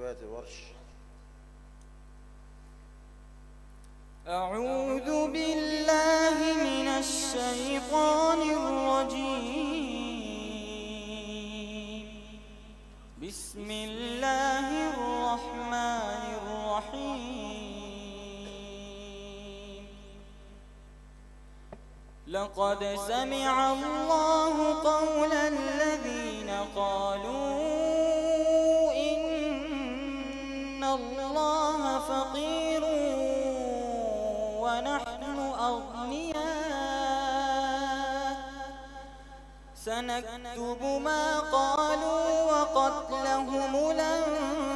رواية ورش. أعوذ بالله من الشيطان الرجيم. بسم الله الرحمن الرحيم. لقد سمع الله قول الذين قالوا إن الله فقير ونحن أغنياء، سنكتب ما قالوا وقتلهم الأنبياء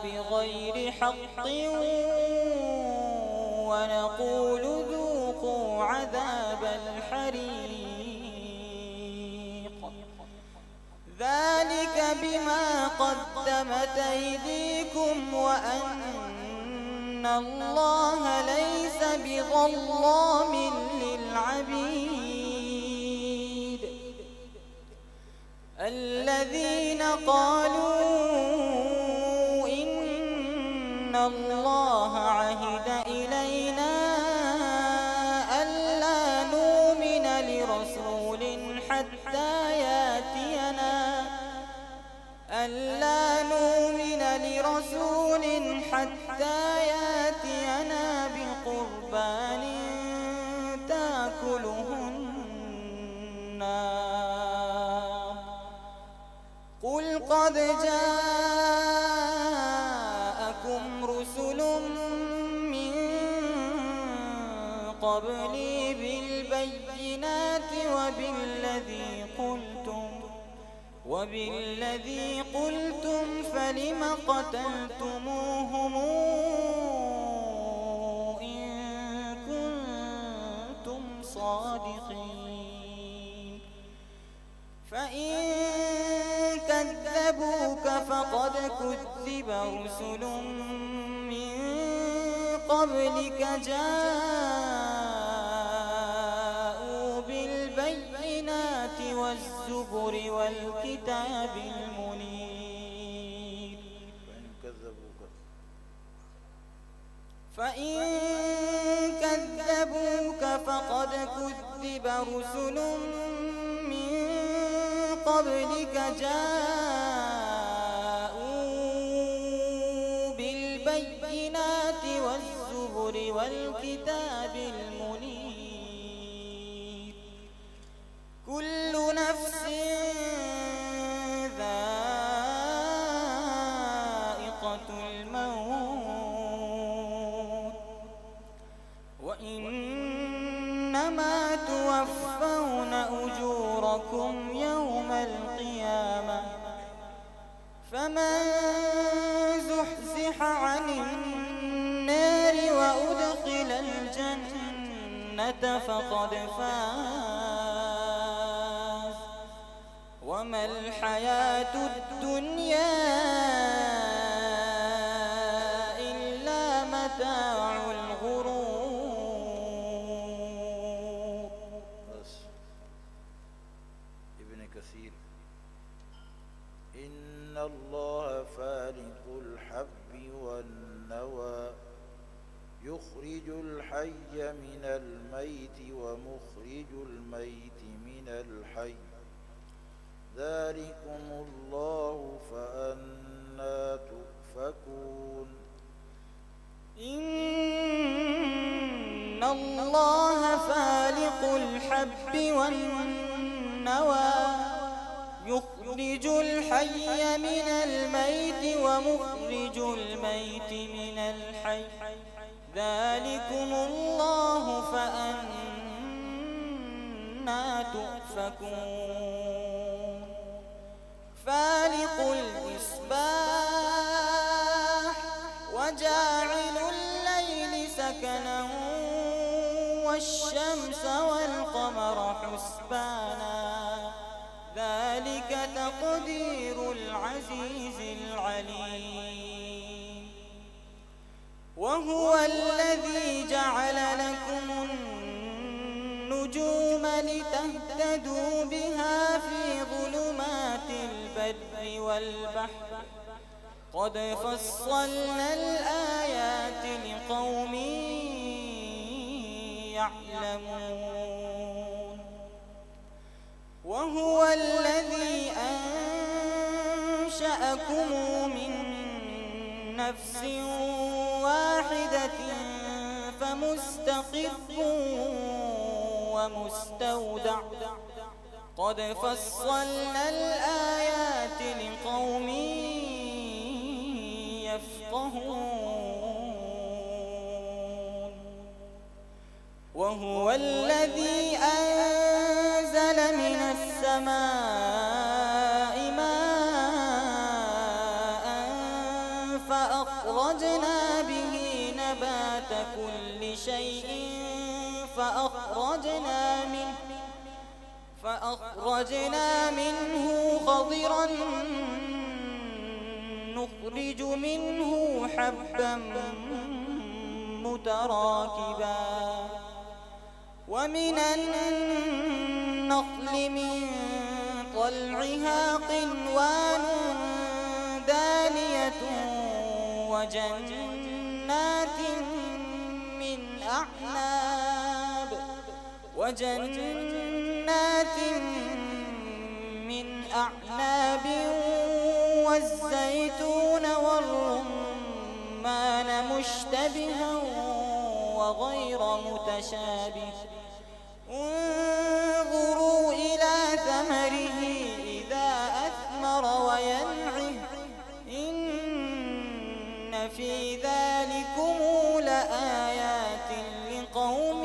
بغير حق ونقول ذوقوا عذاب الحريق، ذلك بما قدمت أيديكم وأن الله ليس بظلام للعبيد. الذين قالوا إن الله عهد إلينا ألا نؤمن لرسول حتى ياتينا بقربان تأكله النار. قل قد جاءكم رسل من قبلي بالبينات وبالذي قلتم فلم قتلتموهم إن كنتم صادقين. فإن كذبوك فقد كذب رسل من قبلك جاءوا بالبينات والزبر والكتاب المنير. فإن كذبوك فقد كذب رسل من قبلك جاءوا بالبينات والزبر والكتاب المنير. كل نفس ذائقة الموت وإنما توفون أجوركم يوم القيامة، فمن زحزح عن النار وأدخل الجنة فقد فاز، وما الحياة الدنيا إلا متاع الغرور. ابن كثير. إن الله فالق الحب والنوى يخرج الحي من الميت ومخرج الميت من الحي، ذلكم الله فأنى تؤفكون. إن الله فالق الحب والنوى يخرج الحي من الميت ومخرج الميت من الحي، ذلكم الله فأنى تؤفكون. فالق الإصباح وجاعل الليل سكنا والشمس والقمر حسبانا، ذلك تقدير العزيز العليم. وهو الذي جعل لكم النجوم لتهتدوا بها في ظلمات والبحر قد فصلنا الآيات لقوم يعلمون وهو الذي أنشأكم من نفس واحدة فمستقر ومستودع قد فصلنا الآيات لقوم يفقهون وهو الذي أنزل من السماء ماء فأخرجنا به نبات كل شيء فأخرجنا منه خضرا نخرج منه حبا متراكبا ومن النخل من طلعها قنوان دانية وجنات من أعناب والزيتون والرمان مشتبها وغير متشابه انظروا إلى ثمره إذا أثمر وينعه إن في ذلكم لآيات لقوم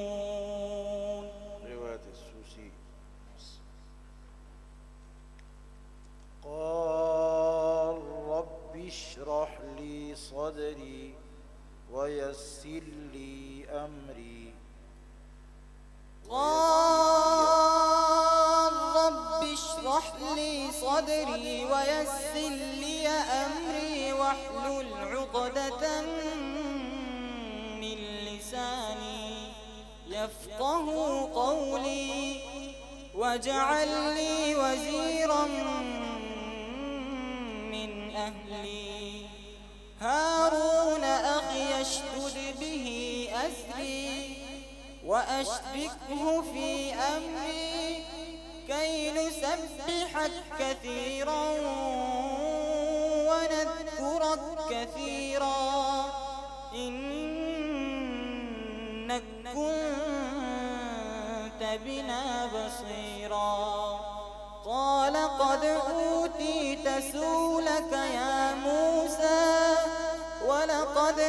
يؤمنون. رواية السوسي. قال رب اشرح لي صدري ويسر لي أمري. قال رب اشرح لي صدري ويسر لي أمري واحلل عقدة من لساني يفقه قولي واجعل لي وزيرا من أهلي هارون أخي اشدد به أزري وأشركه في أمري كي نسبحك كثيرا ونذكرك كثيرا إنك كنت بنا بصيرا. قال قد أوتيت سؤلك يا موسى ولقد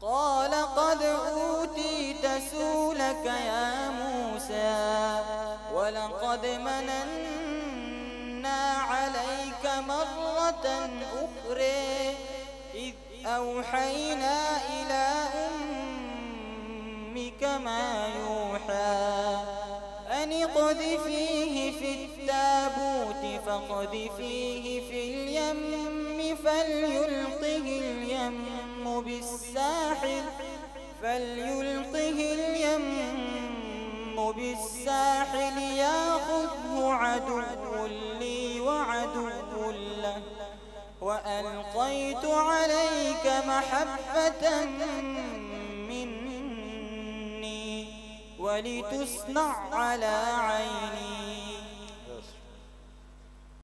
قال قد أوتيت سؤلك يا موسى ولقد مننا عليك مرة أخرى إذ أوحينا إلى أمك ما يوحى أن اقذفيه في التابوت فاقذفيه في اليم فليلقه اليم بالساحل ياخذه عدو لي وعدو له وألقيت عليك محبة مني ولتصنع على عيني